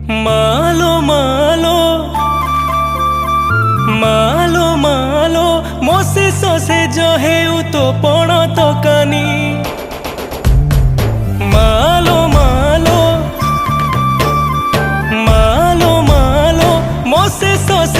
मालो मालो मालो मालो मोसे सोसे जो है तो पण तो कानी मालो मालो मालो मालो मोसे सोसे